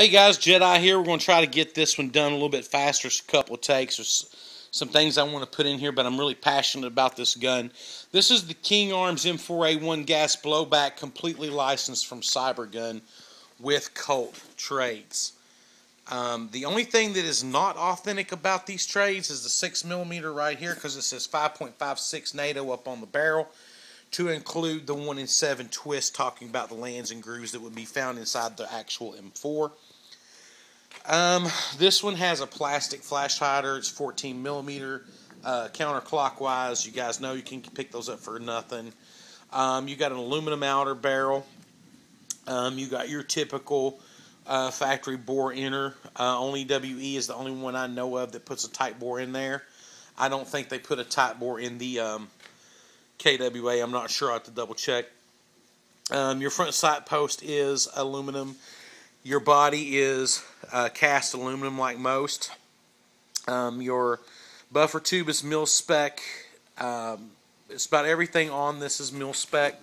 Hey guys, Jedi here. We're going to try to get this one done a little bit faster. It's a couple of takes. There's some things I want to put in here, but I'm really passionate about this gun. This is the King Arms M4 gas blowback, completely licensed from Cybergun with Colt trades. The only thing that is not authentic about these trades is the 6mm right here, because it says 5.56 NATO up on the barrel, to include the 1 in 7 twist, talking about the lands and grooves that would be found inside the actual M4. This one has a plastic flash hider. It's 14mm counterclockwise. You guys know you can pick those up for nothing. You got an aluminum outer barrel. You got your typical factory bore inner. Only WE is the only one I know of that puts a tight bore in there. I don't think they put a tight bore in the KWA. I'm not sure. I have to double check. Your front sight post is aluminum. Your body is cast aluminum like most. Your buffer tube is mil spec. It's about everything on this is mil spec.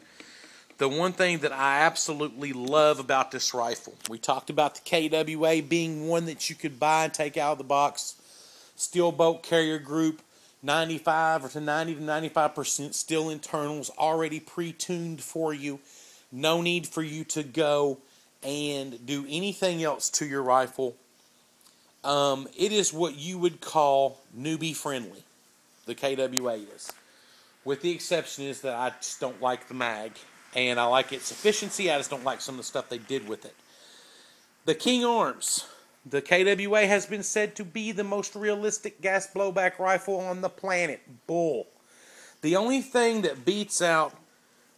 The one thing that I absolutely love about this rifle, we talked about the KWA being one that you could buy and take out of the box. Steel bolt carrier group, 95 or to 90 to 95% steel internals, already pre-tuned for you. No need for you to go and do anything else to your rifle. It is what you would call newbie friendly. The KWA is. With the exception is that I just don't like the mag. And I like its efficiency. I just don't like some of the stuff they did with it. The King Arms. The KWA has been said to be the most realistic gas blowback rifle on the planet. Bull. The only thing that beats out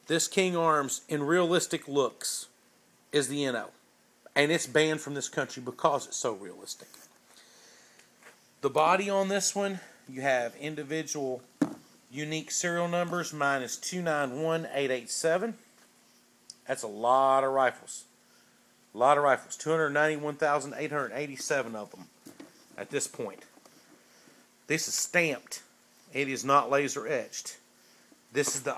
this King Arms in realistic looks is the NO. And it's banned from this country because it's so realistic. The body on this one, you have individual unique serial numbers. Mine is 291887. That's a lot of rifles. A lot of rifles. 291,887 of them at this point. This is stamped. It is not laser etched. This is the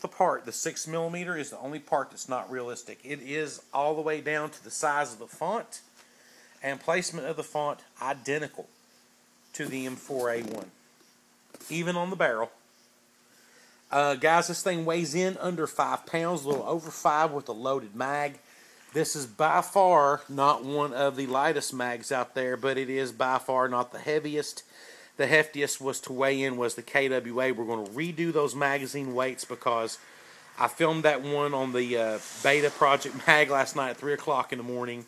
part, the 6mm is the only part that's not realistic. It is all the way down to the size of the font and placement of the font identical to the M4A1. Even on the barrel. Guys, this thing weighs in under 5 pounds, a little over 5 with a loaded mag. This is by far not one of the lightest mags out there, but it is by far not the heaviest. The heftiest was to weigh in was the KWA. We're going to redo those magazine weights because I filmed that one on the Beta Project Mag last night at 3 o'clock in the morning.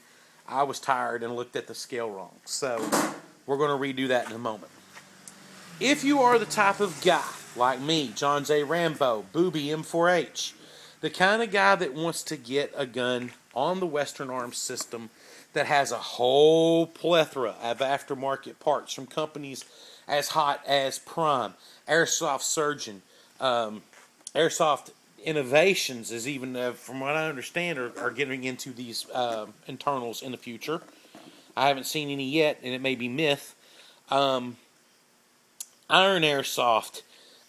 I was tired and looked at the scale wrong. So we're going to redo that in a moment. If you are the type of guy like me, John J. Rambo, Booby M4H, the kind of guy that wants to get a gun on the Western Arms system that has a whole plethora of aftermarket parts from companies as hot as Prime, Airsoft Surgeon, Airsoft Innovations is even, from what I understand, are getting into these internals in the future. I haven't seen any yet, and it may be myth. Iron Airsoft,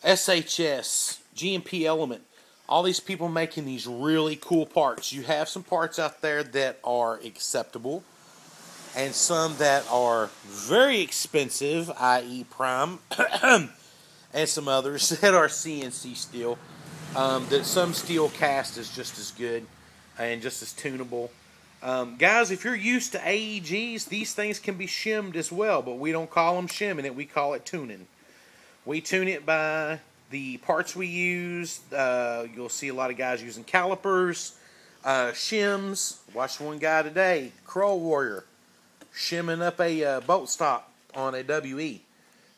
SHS, GMP Element, all these people making these really cool parts. You have some parts out there that are acceptable and some that are very expensive, i.e. Prime, and some others that are CNC steel. That some steel cast is just as good and just as tunable. Guys, if you're used to AEGs, these things can be shimmed as well, but we don't call them shimming it, we call it tuning. We tune it by the parts we use. You'll see a lot of guys using calipers, shims. Watched one guy today, Crow Warrior, shimming up a bolt stop on a WE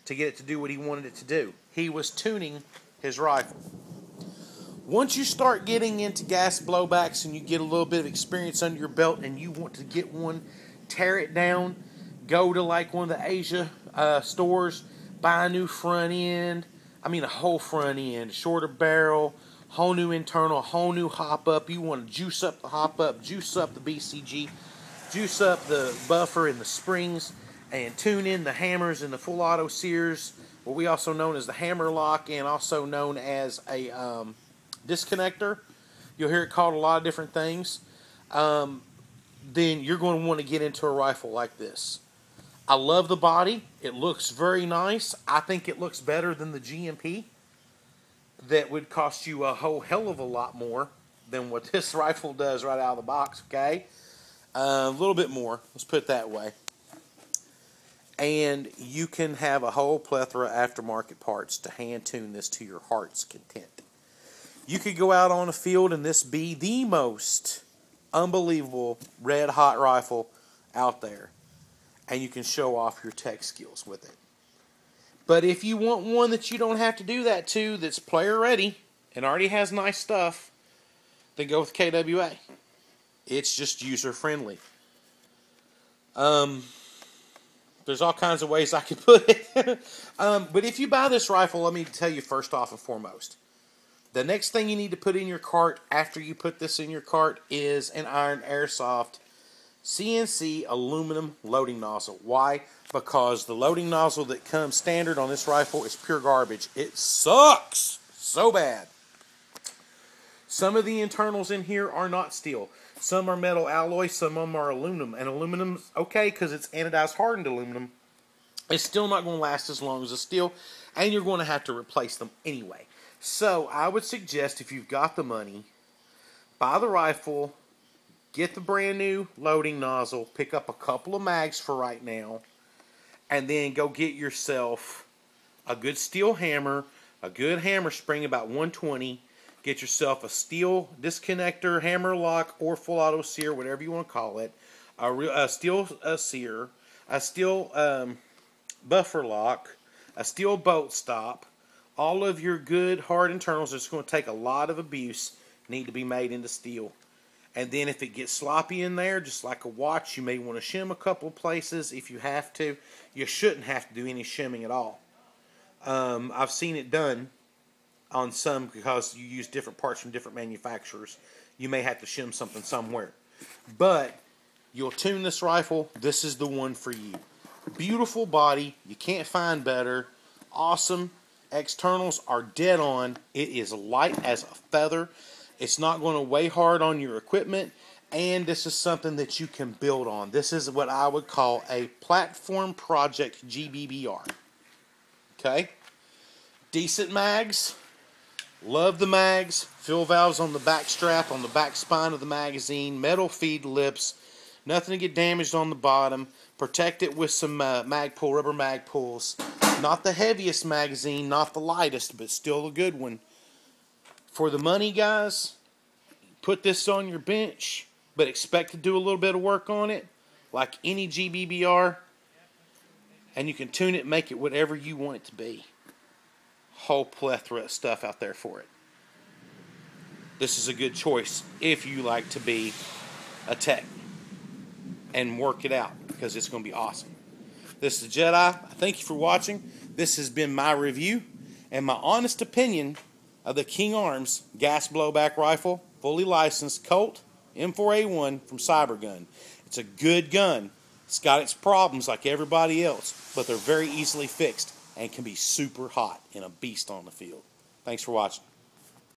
to get it to do what he wanted it to do. He was tuning his rifle. Once you start getting into gas blowbacks and you get a little bit of experience under your belt and you want to get one, tear it down, go to like one of the Asia stores, buy a new front end, a whole front end, shorter barrel, whole new internal, whole new hop up. You want to juice up the hop up, juice up the BCG, juice up the buffer and the springs, and tune in the hammers and the full auto sears, what we also known as the hammer lock and also known as a disconnector. You'll hear it called a lot of different things. then you're going to want to get into a rifle like this. I love the body. It looks very nice. I think it looks better than the GMP. That would cost you a whole hell of a lot more than what this rifle does right out of the box, okay? A little bit more. Let's put it that way. And you can have a whole plethora of aftermarket parts to hand tune this to your heart's content. You could go out on a field and this be the most unbelievable red hot rifle out there. And you can show off your tech skills with it. But if you want one that you don't have to do that to, that's player ready and already has nice stuff, then go with KWA. It's just user friendly. There's all kinds of ways I could put it. But if you buy this rifle, let me tell you first off and foremost. The next thing you need to put in your cart after you put this in your cart is an Iron Airsoft CNC aluminum loading nozzle. Why? Because the loading nozzle that comes standard on this rifle is pure garbage. It sucks so bad. Some of the internals in here are not steel. Some are metal alloy, some of them are aluminum. And aluminum's okay because it's anodized hardened aluminum. It's still not going to last as long as the steel, and you're going to have to replace them anyway. So I would suggest if you've got the money, buy the rifle, get the brand new loading nozzle, pick up a couple of mags for right now, and then go get yourself a good steel hammer, a good hammer spring about 120. Get yourself a steel disconnector, hammer lock, or full auto sear, whatever you want to call it. A steel sear, a steel buffer lock, a steel bolt stop. All of your good hard internals that's going to take a lot of abuse need to be made into steel. And then if it gets sloppy in there, just like a watch, you may want to shim a couple of places if you have to. You shouldn't have to do any shimming at all. I've seen it done on some because you use different parts from different manufacturers. You may have to shim something somewhere. But you'll tune this rifle. This is the one for you. Beautiful body. You can't find better. Awesome. Externals are dead on. It is light as a feather. It's not going to weigh hard on your equipment, and this is something that you can build on. This is what I would call a platform project GBBR. Okay? Decent mags. Love the mags. Fill valves on the back strap, on the back spine of the magazine. Metal feed lips. Nothing to get damaged on the bottom. Protect it with some rubber mag pulls. Not the heaviest magazine, not the lightest, but still a good one. For the money, guys, put this on your bench, but expect to do a little bit of work on it, like any GBBR, and you can tune it and make it whatever you want it to be. Whole plethora of stuff out there for it. This is a good choice if you like to be a tech and work it out, because it's going to be awesome. This is Jedi. Thank you for watching. This has been my review and my honest opinion of the King Arms gas blowback rifle, fully licensed Colt M4A1 from Cybergun. It's a good gun. It's got its problems like everybody else, but they're very easily fixed and can be super hot and a beast on the field. Thanks for watching.